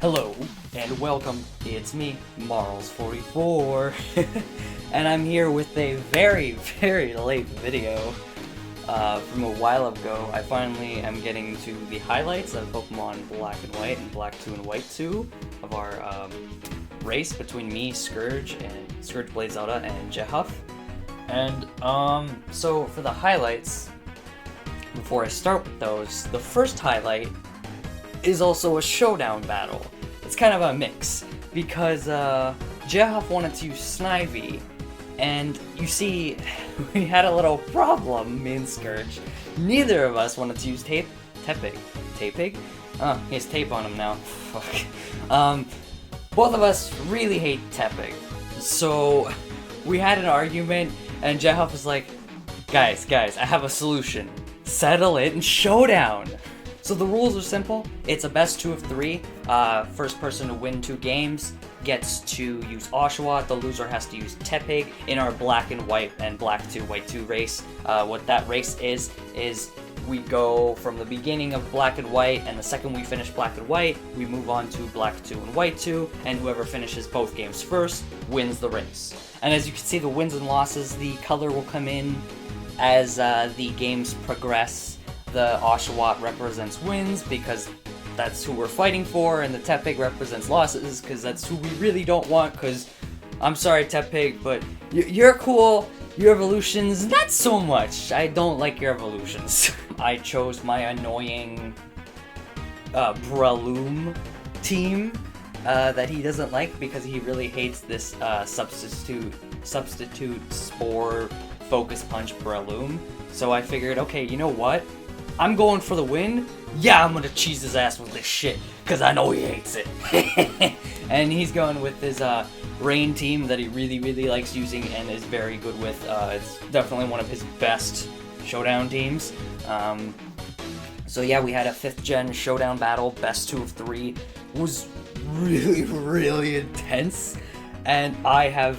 Hello, and welcome. It's me, Marls44, and I'm here with a very late video from a while ago. I finally am getting to the highlights of Pokemon Black and White and Black2&White2 of our race between me, ScourgeBladeZelda, and Jehuff. And so for the highlights, before I start with those, the first highlight is also a showdown battle. It's kind of a mix, because Jehuff wanted to use Snivy, and you see, we had a little problem, me and Scourge. Neither of us wanted to use Tepig? Oh, he has tape on him now. Fuck. Both of us really hate Tepig. So, we had an argument, and Jehuff was like, guys, I have a solution. Settle it in Showdown! So the rules are simple. It's a best 2 of 3. First person to win 2 games gets to use Oshawott. The loser has to use Tepig in our Black and White and Black2/White2 race. What that race is we go from the beginning of Black and White, and the second we finish Black and White, we move on to Black2/White2, and whoever finishes both games first wins the race. And as you can see, the wins and losses, the color will come in as the games progress. The Oshawott represents wins, because that's who we're fighting for, and the Tepig represents losses, because that's who we really don't want, because, I'm sorry Tepig, but you're cool, your evolutions, not so much. I don't like your evolutions. I chose my annoying Breloom team that he doesn't like, because he really hates this substitute spore focus punch Breloom. So I figured, okay, you know what? I'm going for the win. Yeah, I'm gonna cheese his ass with this shit, because I know he hates it. And he's going with his rain team that he really likes using and is very good with. It's definitely one of his best showdown teams. So yeah, we had a 5th gen showdown battle, best 2 of 3. It was really intense, and I have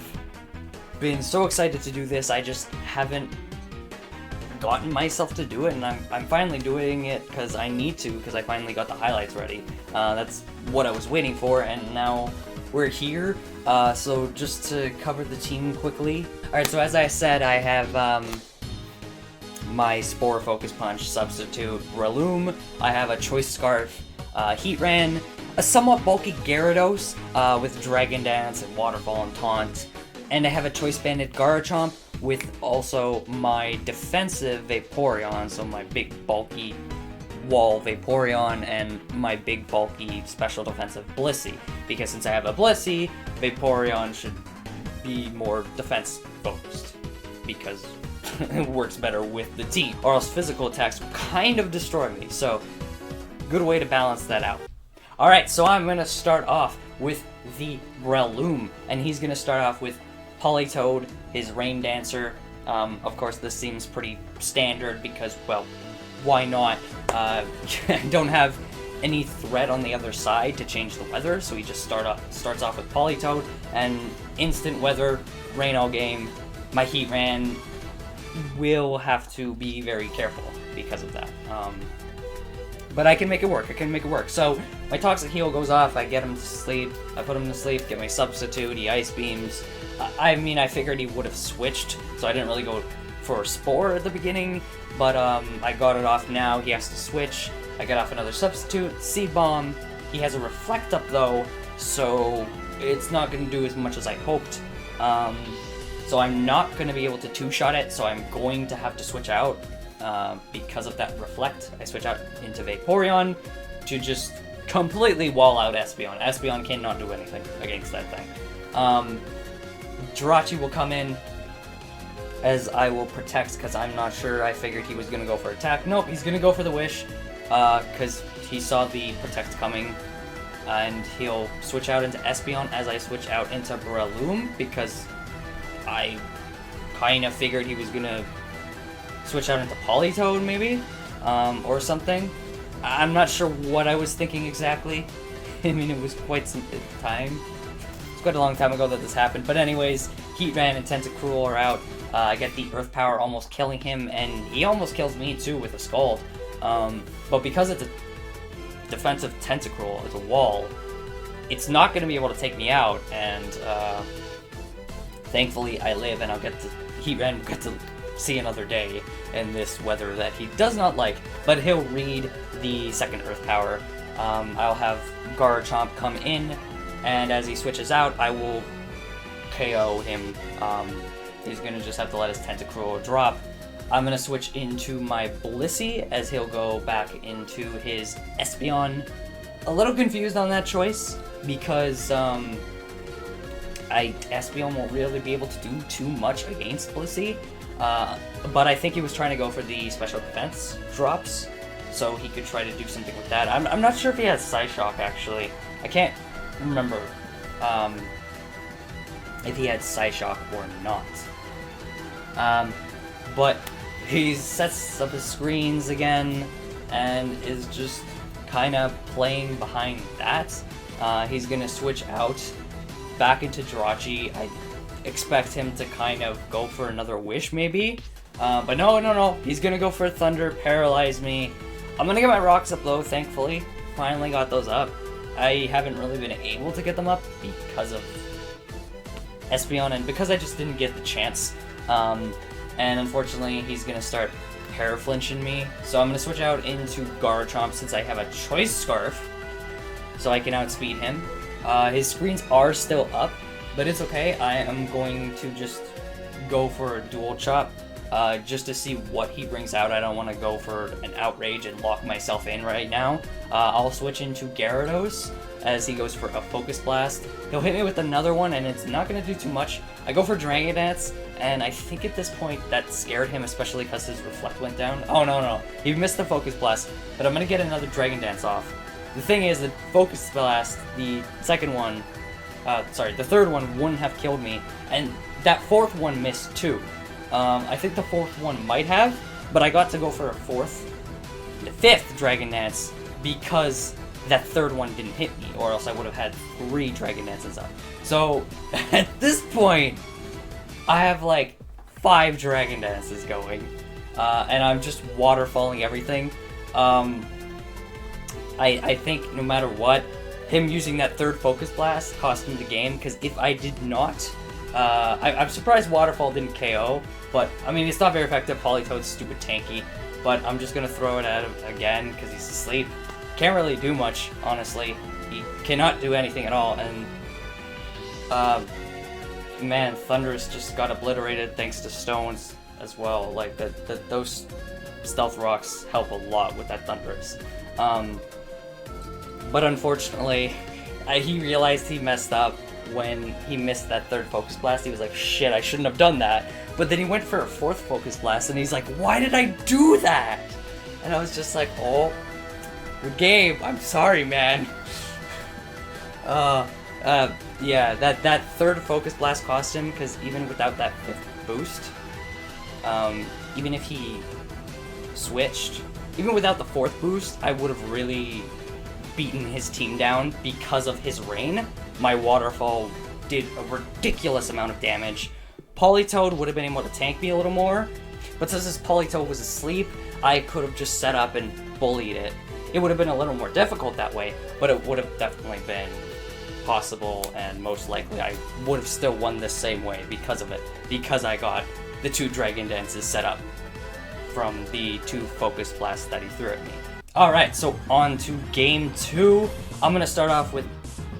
been so excited to do this. I just haven't gotten myself to do it, and I'm finally doing it because I need to, because I finally got the highlights ready. That's what I was waiting for, and now we're here. So just to cover the team quickly. Alright, so as I said, I have my Spore Focus Punch substitute Breloom. I have a Choice Scarf Heatran, a somewhat bulky Gyarados with Dragon Dance and Waterfall and Taunt, and I have a Choice Banded Garchomp with also my defensive Vaporeon, so my big bulky wall Vaporeon and my big bulky special defensive Blissey. Because since I have a Blissey, Vaporeon should be more defense focused, because it works better with the team, or else physical attacks will kind of destroy me, so good way to balance that out. Alright, so I'm gonna start off with the Breloom, and he's gonna start off with Politoad, his Rain Dancer. Of course, this seems pretty standard because, well, why not? I don't have any threat on the other side to change the weather, so he just starts off with Politoad, and instant weather, rain all game. My Heatran will have to be very careful because of that. But I can make it work, So my Toxic Heal goes off, I get him to sleep, I put him to sleep, get my substitute, he Ice Beams. I mean, I figured he would have switched, so I didn't really go for Spore at the beginning, but I got it off now. He has to switch. I got off another substitute, Seed Bomb. He has a Reflect Up though, so it's not going to do as much as I hoped. So I'm not going to be able to 2-shot it, so I'm going to have to switch out because of that Reflect. I switch out into Vaporeon to just completely wall out Espeon. Espeon cannot do anything against that thing. Jirachi will come in, as I will protect, because I'm not sure. I figured he was going to go for attack. Nope, he's going to go for the Wish, because he saw the protect coming, and he'll switch out into Espeon as I switch out into Breloom, because I kind of figured he was going to switch out into Politoad, maybe, or something. I'm not sure what I was thinking exactly. I mean, it was quite some time. It's quite a long time ago that this happened, but anyways, Heatran and Tentacruel are out. I get the Earth Power almost killing him, and he almost kills me too with a Scald. But because it's a defensive Tentacruel, it's a wall, it's not going to be able to take me out, and thankfully I live, and Heatran will get to see another day in this weather that he does not like, but he'll read the second Earth Power. I'll have Garchomp come in, and as he switches out, I will KO him. He's going to just have to let his Tentacruel drop. I'm going to switch into my Blissey as he'll go back into his Espeon. A little confused on that choice because Espeon won't really be able to do too much against Blissey. But I think he was trying to go for the special defense drops, so he could try to do something with that. I'm not sure if he has Psyshock, actually. I can't remember if he had Psyshock or not. But he sets up his screens again and is just kind of playing behind that. He's going to switch out back into Jirachi. I expect him to kind of go for another Wish, maybe. But no. He's going to go for Thunder, paralyze me. I'm going to get my rocks up, though, thankfully. Finally got those up. I haven't really been able to get them up because of Espeon and because I just didn't get the chance. And unfortunately, he's going to start paraflinching me. So I'm going to switch out into Garchomp since I have a Choice Scarf, so I can outspeed him. His screens are still up, but it's okay. I am going to just go for a Dual Chop just to see what he brings out. I don't want to go for an Outrage and lock myself in right now. I'll switch into Gyarados as he goes for a Focus Blast. He'll hit me with another one, and it's not going to do too much. I go for Dragon Dance, and I think at this point that scared him, especially because his Reflect went down. Oh, no. He missed the Focus Blast, but I'm going to get another Dragon Dance off. The thing is, the Focus Blast, the third one wouldn't have killed me, and that fourth one missed too. I think the fourth one might have, but I got to go for a fifth Dragon Dance because that third one didn't hit me, or else I would have had 3 Dragon Dances up. So, at this point, I have like 5 Dragon Dances going, and I'm just waterfalling everything. I think no matter what, him using that third Focus Blast cost him the game, because if I did not, I'm surprised Waterfall didn't KO, but, I mean, it's not very effective. Politoad's stupid tanky, but I'm just going to throw it at him again, because he's asleep. Can't really do much, honestly. He cannot do anything at all, and, man, Thunderus just got obliterated thanks to stones as well. Like, those Stealth Rocks help a lot with that Thunderus. But unfortunately, he realized he messed up when he missed that third Focus Blast. He was like, shit, I shouldn't have done that. But then he went for a fourth Focus Blast, and he's like, why did I do that? And I was just like, oh, Gabe, I'm sorry, man. Yeah, that third Focus Blast cost him, because even without that fifth boost, even if he switched, even without the fourth boost, I would have really beaten his team down because of his rain. My Waterfall did a ridiculous amount of damage. Politoad would have been able to tank me a little more, but since this Politoad was asleep, I could have just set up and bullied it. It would have been a little more difficult that way, but it would have definitely been possible, and most likely I would have still won the same way because of it, because I got the 2 Dragon Dances set up from the 2 Focus Blasts that he threw at me. Alright, so on to Game 2. I'm going to start off with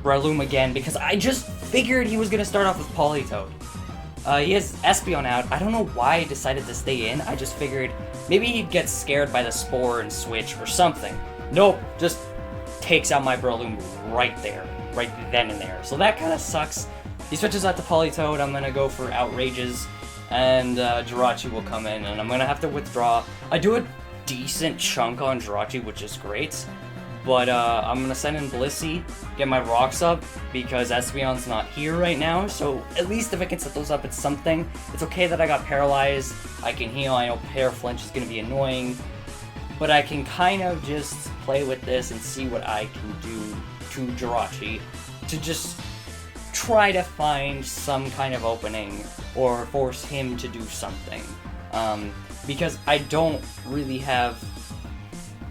Breloom again, because I just figured he was going to start off with Politoad. He has Espeon out. I don't know why he decided to stay in. I just figured maybe he'd get scared by the Spore and switch or something. Nope, just takes out my Breloom right there. Right then and there. So that kind of sucks. He switches out to Politoad. I'm going to go for Outrages, and Jirachi will come in, and I'm going to have to withdraw. I do a decent chunk on Jirachi, which is great, but I'm going to send in Blissey, get my rocks up, because Espeon's not here right now, so at least if I can set those up, it's something. It's okay that I got paralyzed. I can heal. I know Paraflinch is going to be annoying, but I can kind of just play with this and see what I can do to Jirachi to just try to find some kind of opening or force him to do something. Because I don't really have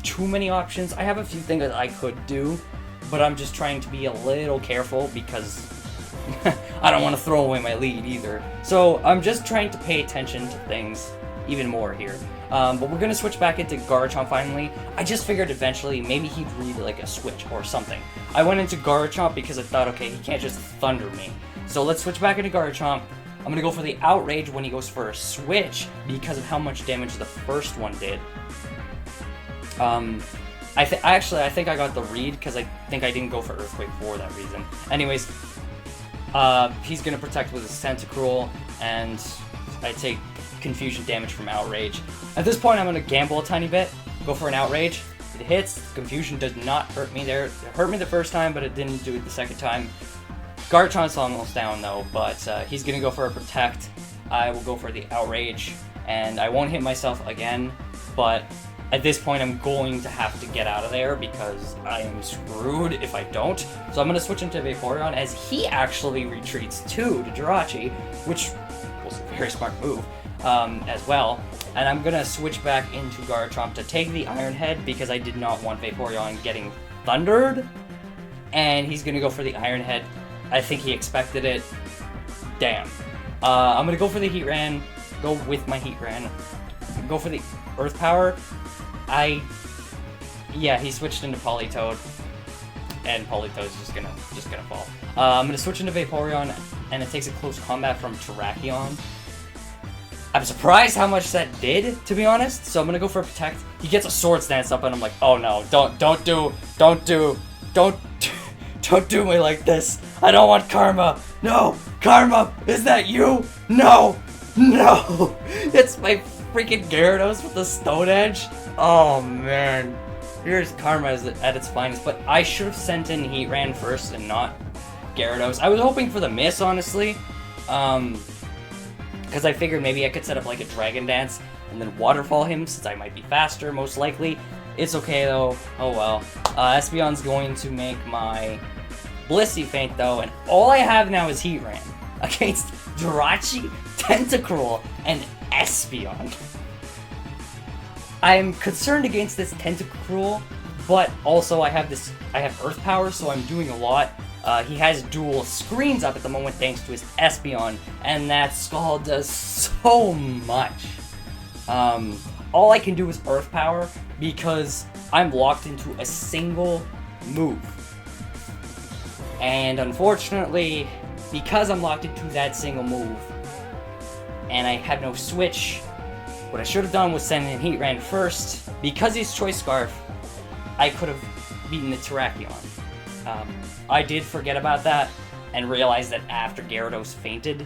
too many options. I have a few things that I could do, but I'm just trying to be a little careful because I don't want to throw away my lead either. So I'm just trying to pay attention to things even more here. But we're going to switch back into Garchomp finally. I just figured eventually maybe he'd read like a switch or something. I went into Garchomp because I thought, okay, he can't just Thunder me. So let's switch back into Garchomp. I'm going to go for the Outrage when he goes for a switch because of how much damage the first one did. I think I got the read because I think I didn't go for Earthquake for that reason. Anyways, he's going to protect with his Tentacruel, and I take confusion damage from Outrage. At this point, I'm going to gamble a tiny bit, go for an Outrage. It hits. Confusion does not hurt me there. It hurt me the first time, but it didn't do it the second time. Garchomp's almost down though, but he's going to go for a Protect. I will go for the Outrage, and I won't hit myself again, but at this point I'm going to have to get out of there because I am screwed if I don't. So I'm going to switch into Vaporeon as he actually retreats to Jirachi, which was a very smart move as well. And I'm going to switch back into Garchomp to take the Iron Head because I did not want Vaporeon getting thundered. And he's going to go for the Iron Head. I think he expected it. Damn. I'm going to go for the Heatran. Go with my Heatran. Go for the Earth Power. Yeah, he switched into Politoad. And Politoad's just gonna fall. I'm going to switch into Vaporeon, and it takes a close combat from Terrakion. I'm surprised how much that did, to be honest. So I'm going to go for a Protect. He gets a Swords Dance up, and I'm like, oh no, don't do me like this. I don't want Karma. No, Karma, is that you? No, it's my freaking Gyarados with the Stone Edge. Oh man, here's Karma at its finest. But I should have sent in Heatran first and not Gyarados. I was hoping for the miss, honestly, because I figured maybe I could set up like a Dragon Dance and then Waterfall him, since I might be faster, most likely. It's okay though. Oh well. Espeon's going to make my Blissey faint though, and all I have now is Heatran against Jirachi, Tentacruel, and Espeon. I'm concerned against this Tentacruel, but also I have Earth Power, so I'm doing a lot. He has dual screens up at the moment thanks to his Espeon, and that Skull does so much. All I can do is Earth Power because I'm locked into a single move. And unfortunately, because I'm locked into that single move, and I have no switch, what I should have done was send in Heatran first. Because he's Choice Scarf, I could have beaten the Terrakion. I did forget about that and realized that after Gyarados fainted.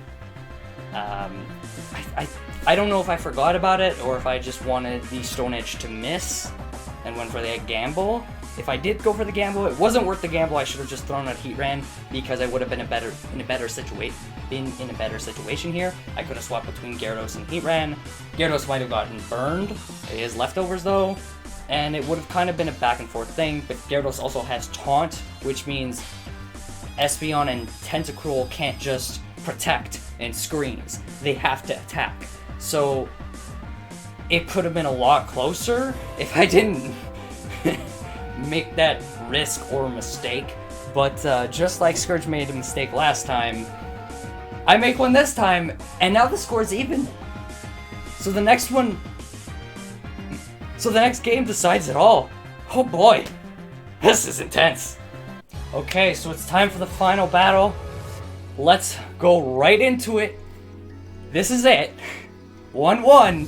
I don't know if I forgot about it or if I just wanted the Stone Edge to miss and went for the gamble. If I did go for the gamble, it wasn't worth the gamble. I should have just thrown out Heatran because I would have been in a better situation here. I could have swapped between Gyarados and Heatran. Gyarados might have gotten burned, his leftovers though, and it would have kind of been a back and forth thing. But Gyarados also has Taunt, which means Espeon and Tentacruel can't just protect and screens. They have to attack. So it could have been a lot closer if I didn't make that risk or mistake. But just like Scourge made a mistake last time, I make one this time, and now the score's even. So the next game decides it all. Oh boy, this is intense. Okay, so it's time for the final battle. Let's go right into it. This is it. 1-1.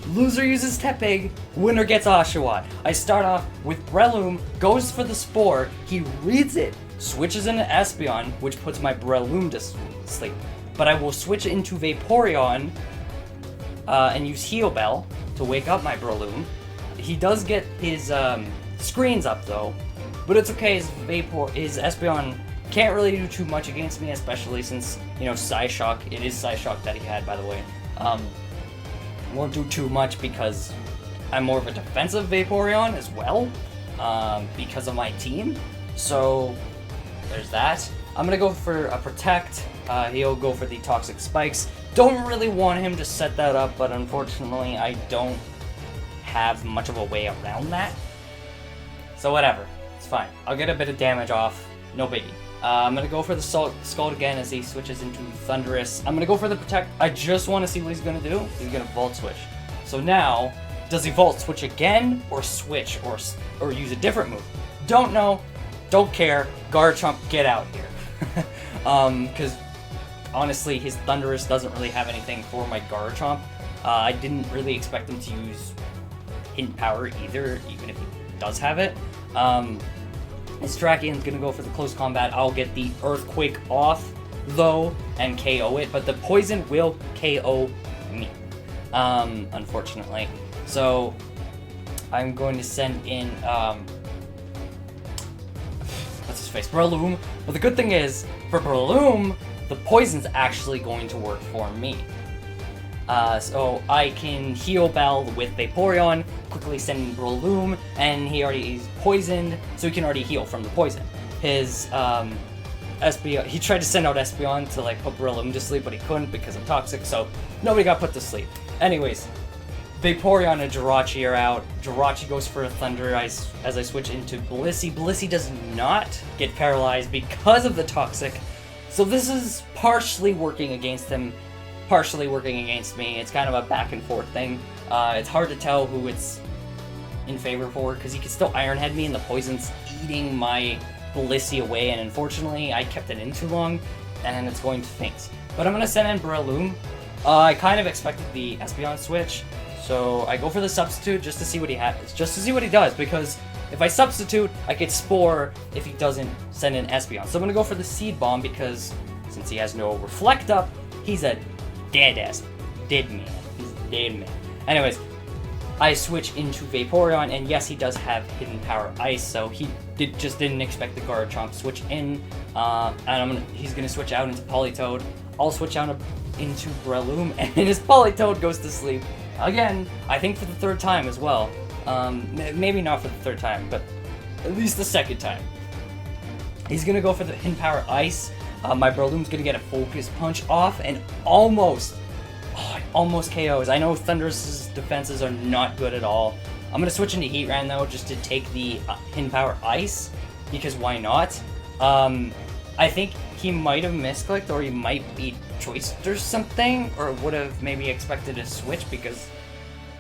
Loser uses Tepig, winner gets Oshawott. I start off with Breloom, goes for the Spore, he reads it, switches into Espeon, which puts my Breloom to sleep. But I will switch into Vaporeon and use Heal Bell to wake up my Breloom. He does get his screens up though, but it's okay, his Espeon can't really do too much against me, especially since, you know, Psyshock, it is Psyshock that he had, by the way. Won't do too much because I'm more of a defensive Vaporeon as well, because of my team. So there's that. I'm gonna go for a Protect. He'll go for the Toxic Spikes. Don't really want him to set that up, but unfortunately I don't have much of a way around that. So whatever. It's fine. I'll get a bit of damage off. No biggie. I'm gonna go for the Scald again as he switches into Thunderus. I'm gonna go for the Protect. I just want to see what he's gonna do. He's gonna Volt Switch. So now, does he Volt Switch again, or switch, or use a different move? Don't know. Don't care. Garchomp, get out here. Because honestly, his Thunderus doesn't really have anything for my Garchomp. I didn't really expect him to use Hidden Power either, even if he does have it. His Terrakion's gonna go for the close combat. I'll get the Earthquake off, though, and KO it, but the Poison will KO me, unfortunately. So, I'm going to send in, what's his face? Breloom. But the good thing is, for Breloom, the Poison's actually going to work for me. So I can heal Bell with Vaporeon, quickly send in Breloom, and he's poisoned, so he can already heal from the poison. His Espeon, he tried to send out Espeon to like put Breloom to sleep, but he couldn't because I'm toxic, so nobody got put to sleep. Anyways, Vaporeon and Jirachi are out. Jirachi goes for a Thunder as I switch into Blissey. Blissey does not get paralyzed because of the toxic, so this is partially working against him, partially working against me. It's kind of a back and forth thing. It's hard to tell who it's in favor for, because he can still Iron Head me and the poison's eating my Blissey away, and unfortunately I kept it in too long and it's going to faint. But I'm going to send in Breloom. I kind of expected the Espeon switch, so I go for the substitute just to see what he has, just to see what he does, because if I substitute, I get Spore if he doesn't send in Espeon. So I'm going to go for the Seed Bomb, because since he has no Reflect Up, he's a dead man. He's a dead man. Anyways, I switch into Vaporeon, and yes, he does have Hidden Power Ice, so he just didn't expect the Garchomp switch in. And he's gonna switch out into Politoad. I'll switch out into Breloom, and his Politoad goes to sleep again. I think for the third time as well. Maybe not for the third time, but at least the second time. He's gonna go for the Hidden Power Ice. My Breloom's gonna get a Focus Punch off, and almost KOs. I know Thunderous' defenses are not good at all. I'm gonna switch into Heatran though, just to take the Hidden Power Ice, because why not? I think he might have misclicked, or he might be choiced or something, or would have maybe expected a switch because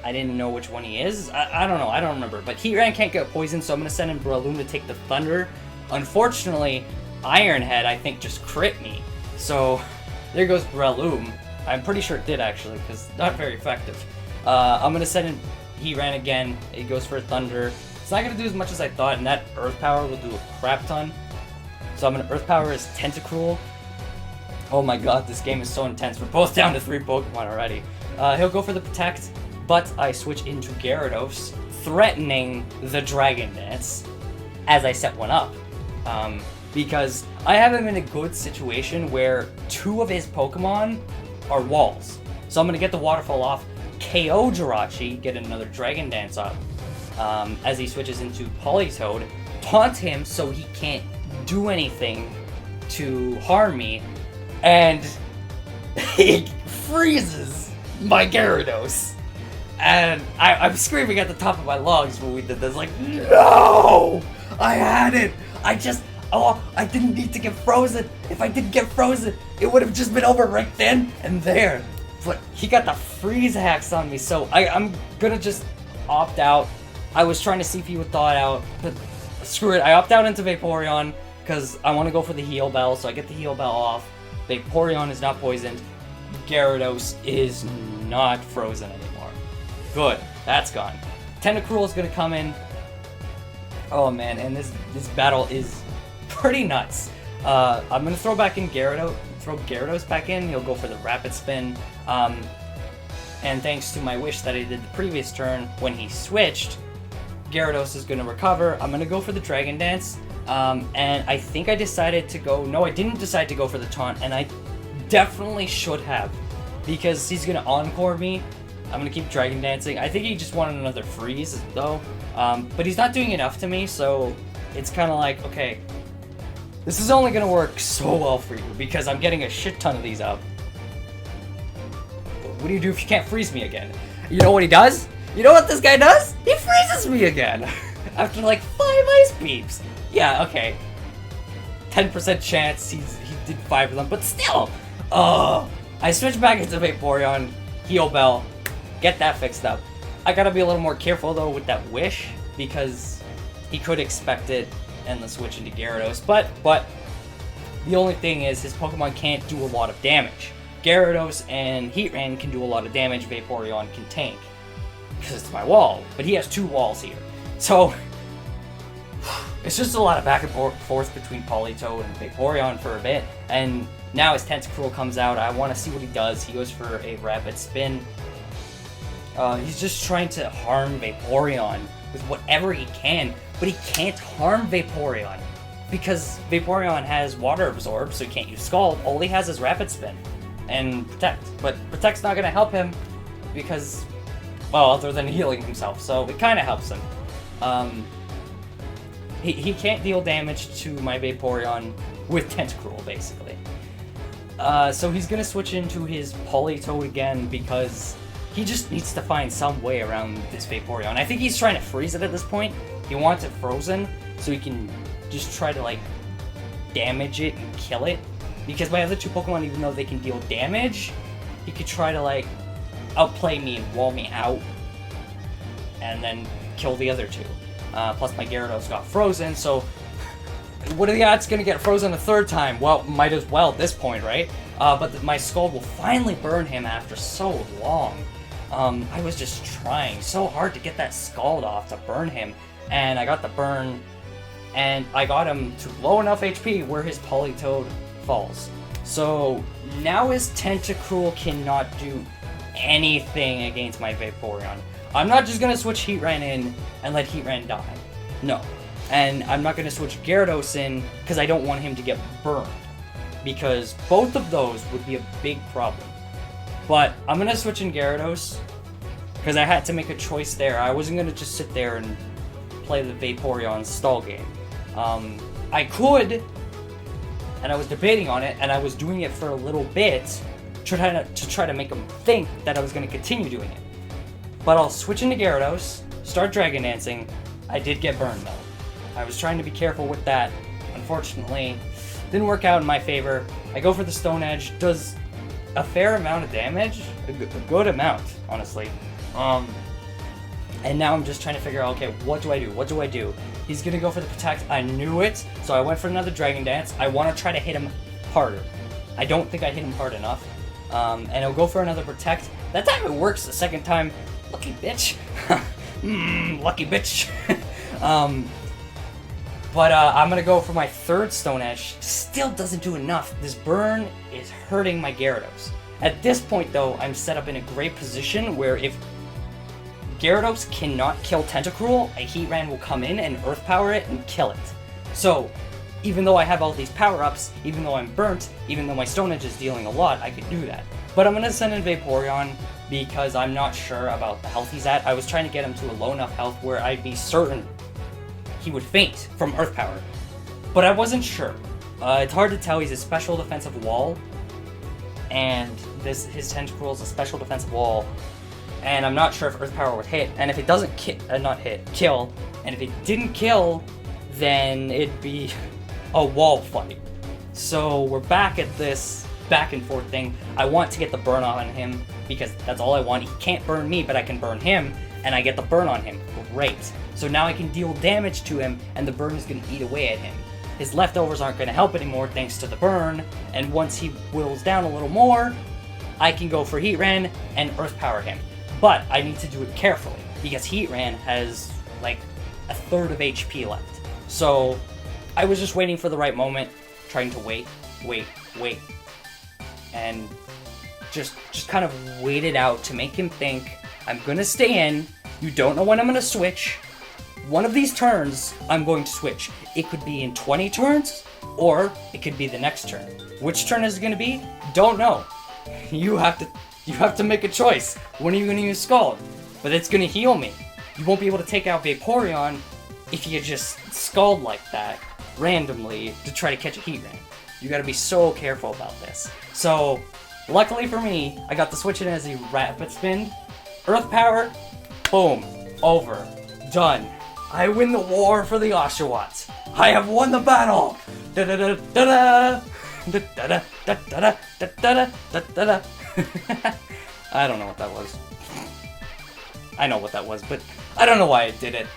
I didn't know which one he is. I don't know, I don't remember. But Heatran can't get poisoned, so I'm gonna send in Breloom to take the Thunder. Unfortunately, Iron Head, I think, just crit me. So, there goes Breloom. I'm pretty sure it did, actually, because not very effective. I'm going to send in Heatran again. It goes for a Thunder. It's not going to do as much as I thought, and that Earth Power will do a crap ton. So I'm going to Earth Power his Tentacruel. Oh my god, this game is so intense. We're both down to 3 Pokemon already. He'll go for the Protect, but I switch into Gyarados, threatening the Dragon Dance as I set one up. Because I have him in a good situation where 2 of his Pokemon are walls. So I'm going to get the Waterfall off, KO Jirachi, get another Dragon Dance up, as he switches into Politoad, taunt him so he can't do anything to harm me, and he freezes my Gyarados. And I'm screaming at the top of my lungs when we did this, like, no! I had it! I didn't need to get frozen. If I didn't get frozen, it would have just been over right then and there. But he got the freeze hacks on me, so I'm gonna just opt out. I was trying to see if he would thaw it out, but screw it. I opt out into Vaporeon because I want to go for the Heal Bell, so I get the Heal Bell off. Vaporeon is not poisoned. Gyarados is not frozen anymore. Good, that's gone. Tentacruel is gonna come in. Oh man, and this battle is pretty nuts. I'm gonna throw Gyarados back in. He'll go for the Rapid Spin. And thanks to my wish that I did the previous turn when he switched, Gyarados is gonna recover. I'm gonna go for the Dragon Dance. And I think I decided to go. No, I didn't decide to go for the taunt, and I definitely should have, because he's gonna Encore me. I'm gonna keep Dragon Dancing. I think he just wanted another freeze though. But he's not doing enough to me, so it's kind of like, okay, this is only gonna work so well for you because I'm getting a shit ton of these up. What do you do if you can't freeze me again? You know what he does? You know what this guy does? He freezes me again! After like 5 ice beams! Yeah, okay. 10% chance he did 5 of them, but still! I switch back into Vaporeon, Heal Bell, get that fixed up. I gotta be a little more careful though with that Wish, because he could expect it and then switch into Gyarados, but the only thing is his Pokemon can't do a lot of damage. Gyarados and Heatran can do a lot of damage, Vaporeon can tank, because it's my wall, but he has 2 walls here. So, it's just a lot of back and forth between Politoad and Vaporeon for a bit, and now his Tentacruel comes out. I want to see what he does. He goes for a Rapid Spin. He's just trying to harm Vaporeon with whatever he can, but he can't harm Vaporeon because Vaporeon has Water Absorb, so he can't use Scald. All he has is Rapid Spin and Protect, but Protect's not going to help him because, well, other than healing himself, so it kind of helps him. He can't deal damage to my Vaporeon with Tentacruel, basically. So he's going to switch into his Politoad again because he just needs to find some way around this Vaporeon. I think he's trying to freeze it at this point. He wants it frozen so he can just try to, like, damage it and kill it. Because my other 2 Pokemon, even though they can deal damage, he could try to, like, outplay me and wall me out and then kill the other 2. Plus my Gyarados got frozen, so what are the odds gonna get frozen a 3rd time? Well, might as well at this point, right? But my Scald will finally burn him after so long. I was just trying so hard to get that Scald off to burn him, and I got the burn, and I got him to low enough HP where his Politoad falls. So now his Tentacruel cannot do anything against my Vaporeon. I'm not just gonna switch Heatran in and let Heatran die. No. And I'm not gonna switch Gyarados in because I don't want him to get burned. Because both of those would be a big problem. But I'm gonna switch in Gyarados because I had to make a choice there. I wasn't gonna just sit there and play the Vaporeon stall game. I could, and I was debating on it, and I was doing it for a little bit to try to make him think that I was gonna continue doing it. But I'll switch into Gyarados, start Dragon Dancing. I did get burned though. I was trying to be careful with that. Unfortunately, didn't work out in my favor. I go for the Stone Edge, does a fair amount of damage, a good amount, honestly. And now I'm just trying to figure out, okay, what do I do? What do I do? He's gonna go for the Protect. I knew it, so I went for another Dragon Dance. I want to try to hit him harder. I don't think I hit him hard enough. And I'll go for another Protect. That time it works. The second time, lucky bitch. Lucky bitch. But I'm gonna go for my 3rd Stone Edge. Still doesn't do enough. This burn is hurting my Gyarados. At this point, though, I'm set up in a great position where if Gyarados cannot kill Tentacruel, a Heatran will come in and Earth Power it and kill it. So, even though I have all these power-ups, even though I'm burnt, even though my Stone Edge is dealing a lot, I could do that. But I'm gonna send in Vaporeon because I'm not sure about the health he's at. I was trying to get him to a low enough health where I'd be certain he would faint from Earth Power. But I wasn't sure. It's hard to tell. He's a special defensive wall, and his Tentacruel is a special defensive wall, and I'm not sure if Earth Power would hit. And if it doesn't kill, and if it didn't kill, then it'd be a wall fight. So we're back at this back and forth thing. I want to get the burn on him because that's all I want. He can't burn me, but I can burn him, and I get the burn on him. Great. So now I can deal damage to him, and the burn is going to eat away at him. His leftovers aren't going to help anymore thanks to the burn, and once he whittles down a little more, I can go for Heatran and Earth Power him. But I need to do it carefully, because Heatran has, like, a 1/3 of HP left. So I was just waiting for the right moment, trying to wait, and just kind of wait it out to make him think, I'm going to stay in, you don't know when I'm going to switch. One of these turns, I'm going to switch. It could be in 20 turns, or it could be the next turn. Which turn is it going to be? Don't know. You have to make a choice. When are you going to use Scald? But it's going to heal me. You won't be able to take out Vaporeon if you just Scald like that, randomly, to try to catch a Heatran. You gotta be so careful about this. So, luckily for me, I got the switch in as a Rapid Spin. Earth Power, boom, over, done. I win the war for the Oshawott. I have won the battle! Da-da-da-da-da! Da-da-da-da-da-da-da-da-da-da. I don't know what that was. I know what that was, but I don't know why I did it.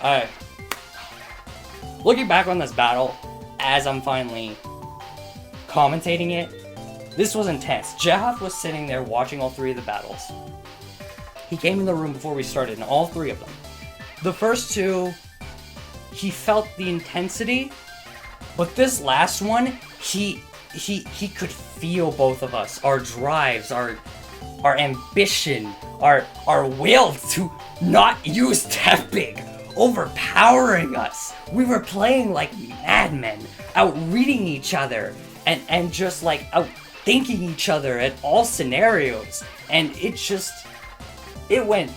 Looking back on this battle, as I'm finally commentating it, this was intense. Jeff was sitting there watching all three of the battles. He came in the room before we started, and all three of them. The first two, he felt the intensity, but this last one, he could feel both of us, our drives, our ambition, our will to not use Tepig, overpowering us. We were playing like madmen, outreading each other, and just like outthinking each other at all scenarios. And it went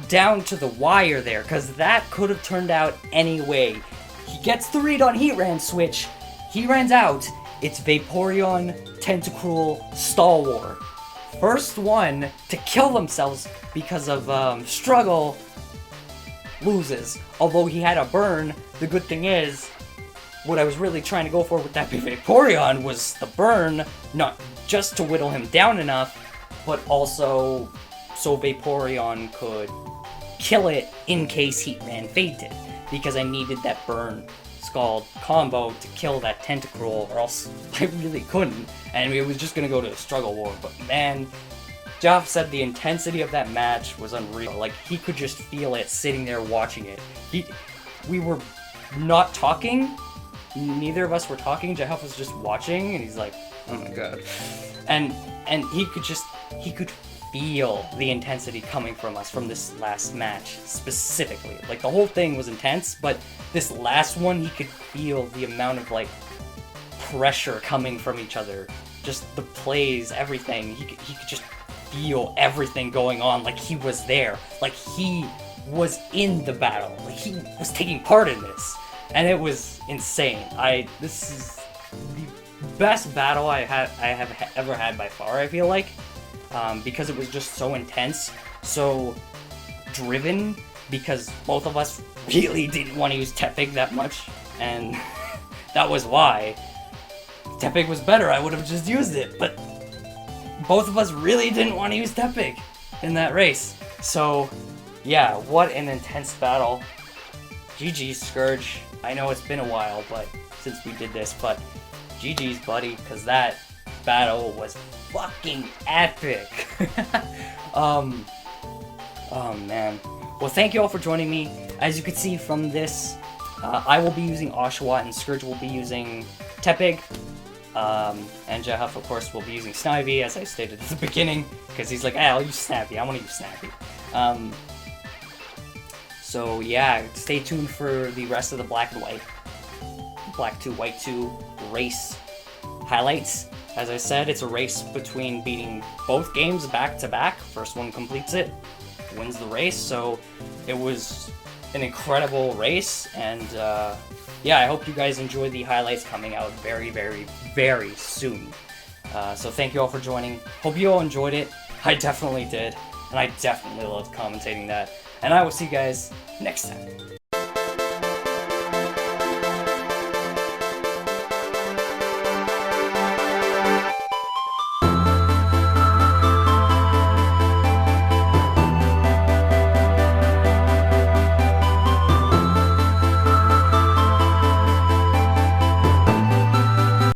down to the wire there, because that could have turned out any way. He gets the read on Heatran switch, Heatran's out, it's Vaporeon, Tentacruel, Stall War. First one to kill themselves because of struggle loses. Although he had a burn, the good thing is, what I was really trying to go for with that Vaporeon was the burn, not just to whittle him down enough, but also so Vaporeon could kill it in case Heatran fainted, because I needed that burn Scald combo to kill that Tentacruel, or else I really couldn't, and it was just gonna go to a struggle war. But man, Joff said the intensity of that match was unreal. Like, he could just feel it sitting there watching it. We were not talking, neither of us were talking, Jeff was just watching, and he's like, oh my god. And he could feel the intensity coming from us from this last match specifically. Like, the whole thing was intense, but this last one, he could feel the amount of like pressure coming from each other. Just the plays, everything. He could just feel everything going on, like he was there, like he was in the battle, like he was taking part in this, and it was insane. This is the best battle I have ever had by far, I feel like. Because it was just so intense, so driven, because both of us really didn't want to use Tepig that much, and that was why. If Tepig was better, I would have just used it, but both of us really didn't want to use Tepig in that race. So, yeah, what an intense battle. GG's, Scourge. I know it's been a while, but since we did this, but GG's, buddy, because that battle was fucking epic. Oh man. Well, thank you all for joining me. As you can see from this, I will be using Oshawott and Scourge will be using Tepig. And Jeff, of course, will be using Snivy, as I stated at the beginning, because he's like, I'll use Snappy, I want to use Snappy. So yeah, stay tuned for the rest of the Black&White Black2&White2 race highlights. As I said, it's a race between beating both games back-to-back. First one completes it, wins the race, so it was an incredible race, and yeah, I hope you guys enjoy the highlights coming out very, very, very soon. So thank you all for joining. Hope you all enjoyed it. I definitely did, and I definitely loved commentating that. And I will see you guys next time.